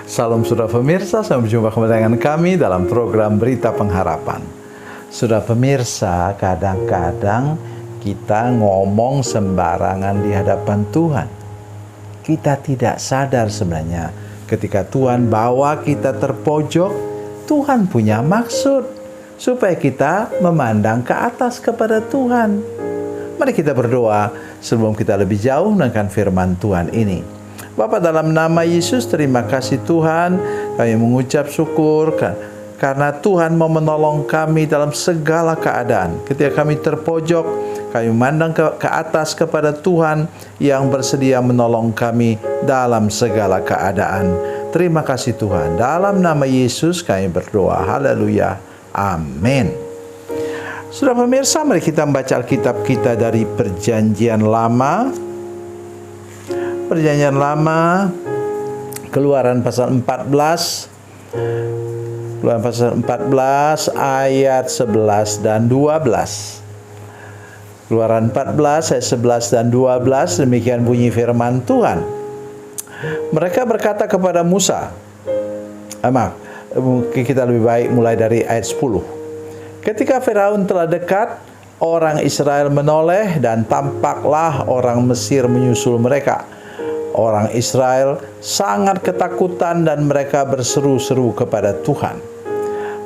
Salam saudara pemirsa, sampai jumpa kembali dengan kami dalam program Berita Pengharapan. Saudara pemirsa, kadang-kadang kita ngomong sembarangan di hadapan Tuhan. Kita tidak sadar sebenarnya ketika Tuhan bawa kita terpojok, Tuhan punya maksud supaya kita memandang ke atas kepada Tuhan. Mari kita berdoa sebelum kita lebih jauh dengan firman Tuhan ini. Bapa, dalam nama Yesus, terima kasih Tuhan, kami mengucap syukur karena Tuhan mau menolong kami dalam segala keadaan. Ketika kami terpojok, kami memandang ke atas kepada Tuhan yang bersedia menolong kami dalam segala keadaan. Terima kasih Tuhan, dalam nama Yesus kami berdoa, haleluya, amin. Sudah pemirsa, mari kita membaca Alkitab kita dari Perjanjian Lama. Perjanjian Lama, Keluaran pasal 14. Keluaran pasal 14 ayat 11 dan 12. Keluaran 14 ayat 11 dan 12, demikian bunyi firman Tuhan. Mereka berkata kepada Musa, mungkin kita lebih baik mulai dari ayat 10. Ketika Firaun telah dekat, orang Israel menoleh dan tampaklah orang Mesir menyusul mereka. Orang Israel sangat ketakutan dan mereka berseru-seru kepada Tuhan.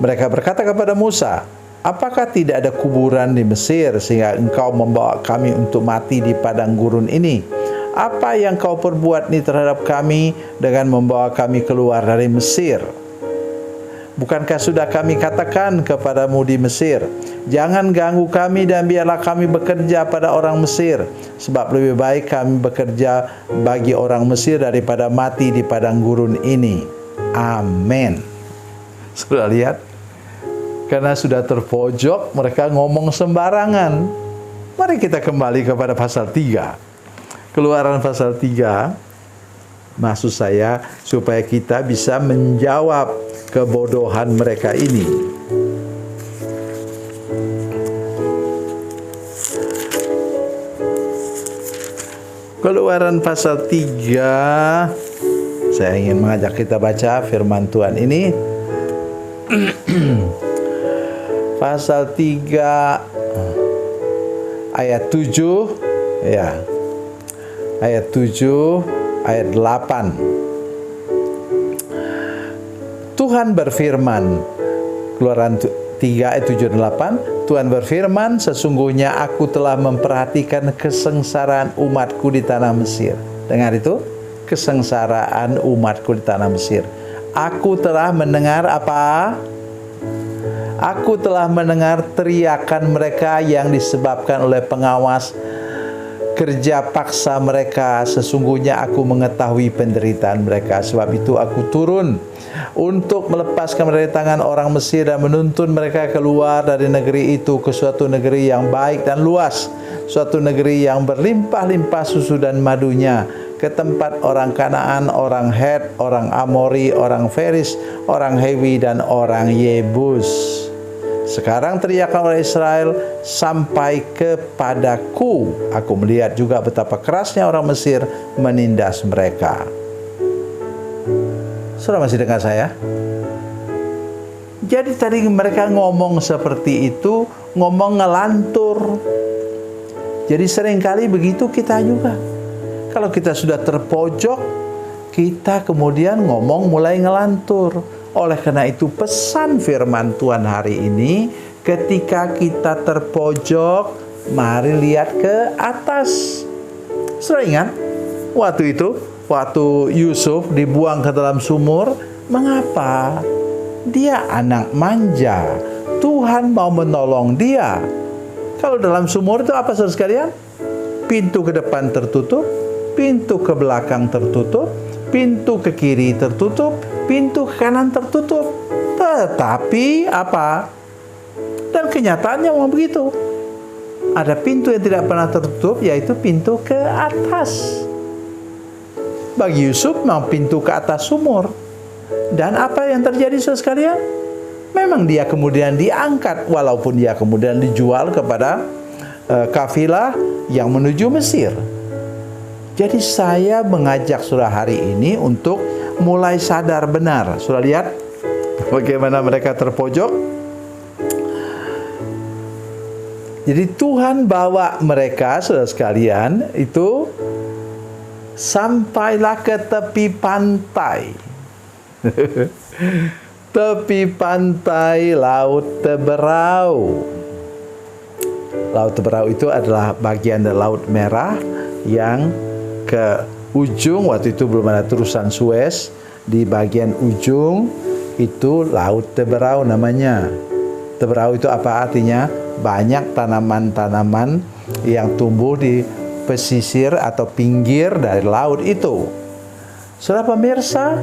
Mereka berkata kepada Musa, apakah tidak ada kuburan di Mesir sehingga engkau membawa kami untuk mati di padang gurun ini? Apa yang kau perbuat ini terhadap kami dengan membawa kami keluar dari Mesir? Bukankah sudah kami katakan kepadamu di Mesir, jangan ganggu kami dan biarlah kami bekerja pada orang Mesir, sebab lebih baik kami bekerja bagi orang Mesir daripada mati di padang gurun ini. Amin. Sudah lihat? Karena sudah terpojok, mereka ngomong sembarangan. Mari kita kembali kepada pasal 3. Keluaran pasal 3. Maksud saya supaya kita bisa menjawab kebodohan mereka ini. Keluaran pasal 3, saya ingin mengajak kita baca firman Tuhan ini. Pasal 3 ayat 7, ya. Ayat 7, ayat 8. Tuhan berfirman, Keluaran 3 ayat 7 dan 8, Tuhan berfirman, sesungguhnya aku telah memperhatikan kesengsaraan umatku di tanah Mesir. Dengar itu, kesengsaraan umatku di tanah Mesir. Aku telah mendengar apa? Aku telah mendengar teriakan mereka yang disebabkan oleh pengawas kerja paksa mereka. Sesungguhnya aku mengetahui penderitaan mereka. Sebab itu aku turun untuk melepaskan mereka dari tangan orang Mesir dan menuntun mereka keluar dari negeri itu ke suatu negeri yang baik dan luas, suatu negeri yang berlimpah-limpah susu dan madunya, ke tempat orang Kanaan, orang Het, orang Amori, orang Feris, orang Hewi, dan orang Yebus. Sekarang teriakan oleh Israel sampai kepadaku. Aku melihat juga betapa kerasnya orang Mesir menindas mereka. Saudara masih dengar saya? Jadi tadi mereka ngomong seperti itu, ngomong ngelantur. Jadi seringkali begitu kita juga. Kalau kita sudah terpojok, kita kemudian ngomong mulai ngelantur. Oleh karena itu pesan firman Tuhan hari ini, ketika kita terpojok, mari lihat ke atas. Sudah ingat? Waktu itu, waktu Yusuf dibuang ke dalam sumur, mengapa? Dia anak manja. Tuhan mau menolong dia. Kalau dalam sumur itu apa saudara sekalian? Pintu ke depan tertutup, pintu ke belakang tertutup, pintu ke kiri tertutup, pintu ke kanan tertutup. Tetapi apa? Dan kenyataannya memang begitu. Ada pintu yang tidak pernah tertutup, yaitu pintu ke atas. Bagi Yusuf memang pintu ke atas sumur. Dan apa yang terjadi saudara sekalian? Memang dia kemudian diangkat, walaupun dia kemudian dijual kepada kafilah yang menuju Mesir. Jadi saya mengajak saudara hari ini untuk mulai sadar benar. Sudah lihat bagaimana mereka terpojok? Jadi Tuhan bawa mereka, saudara sekalian, itu sampailah ke tepi pantai. Tepi pantai Laut Teberau. Laut Teberau itu adalah bagian dari Laut Merah yang ke ujung, waktu itu belum ada terusan Suez, di bagian ujung itu Laut Teberau namanya. Teberau itu apa artinya? Banyak tanaman-tanaman yang tumbuh di pesisir atau pinggir dari laut itu. Saudara pemirsa,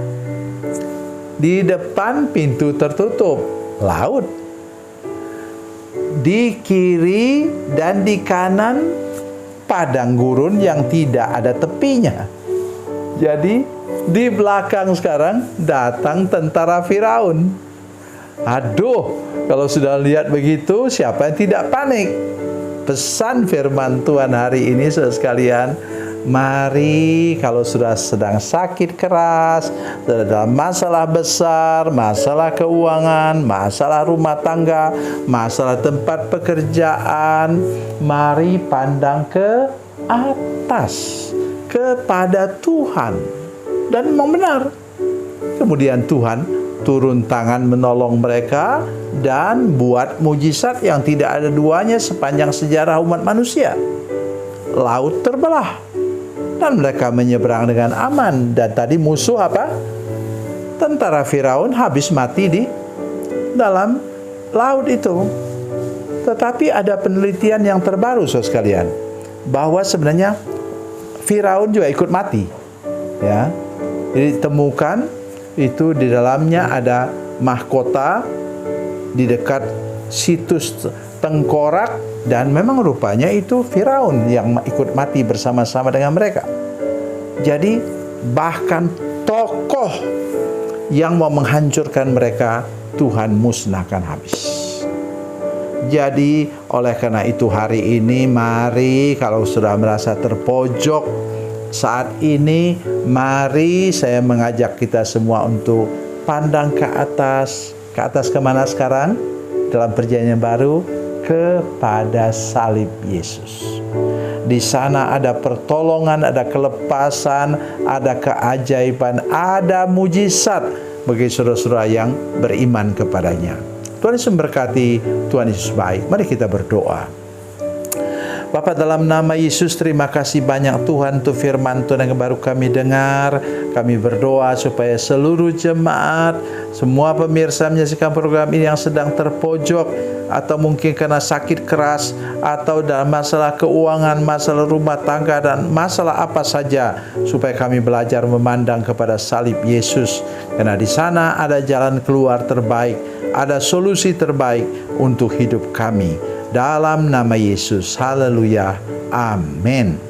di depan pintu tertutup laut, di kiri dan di kanan padang gurun yang tidak ada tepinya. Jadi di belakang sekarang datang tentara Firaun. Aduh, kalau sudah lihat begitu, siapa yang tidak panik? Pesan firman Tuhan hari ini, saudara sekalian, mari kalau sudah sedang sakit keras, sudah dalam masalah besar, masalah keuangan, masalah rumah tangga, masalah tempat pekerjaan, mari pandang ke atas, kepada Tuhan. Dan memang benar. Kemudian Tuhan turun tangan menolong mereka dan buat mujizat yang tidak ada duanya sepanjang sejarah umat manusia. Laut terbelah dan mereka menyeberang dengan aman. Dan tadi musuh apa? Tentara Firaun habis mati di dalam laut itu. Tetapi ada penelitian yang terbaru, saudara sekalian, bahwa sebenarnya Firaun juga ikut mati. Ya, jadi temukan itu di dalamnya ada mahkota di dekat situs tengkorak, dan memang rupanya itu Firaun yang ikut mati bersama-sama dengan mereka. Jadi bahkan tokoh yang mau menghancurkan mereka Tuhan musnahkan habis. Jadi oleh karena itu hari ini mari kalau sudah merasa terpojok saat ini, mari saya mengajak kita semua untuk pandang ke atas. Ke atas kemana sekarang? Dalam perjanjian baru, kepada salib Yesus. Di sana ada pertolongan, ada kelepasan, ada keajaiban, ada mujizat bagi saudara-saudara yang beriman kepadanya. Tuhan Yesus memberkati, Tuhan Yesus baik. Mari kita berdoa. Bapa, dalam nama Yesus, terima kasih banyak Tuhan untuk firman Tuhan yang baru kami dengar. Kami berdoa supaya seluruh jemaat, semua pemirsa menyaksikan program ini yang sedang terpojok, atau mungkin karena sakit keras, atau dalam masalah keuangan, masalah rumah tangga, dan masalah apa saja, supaya kami belajar memandang kepada salib Yesus. Karena di sana ada jalan keluar terbaik, ada solusi terbaik untuk hidup kami. Dalam nama Yesus, haleluya, amin.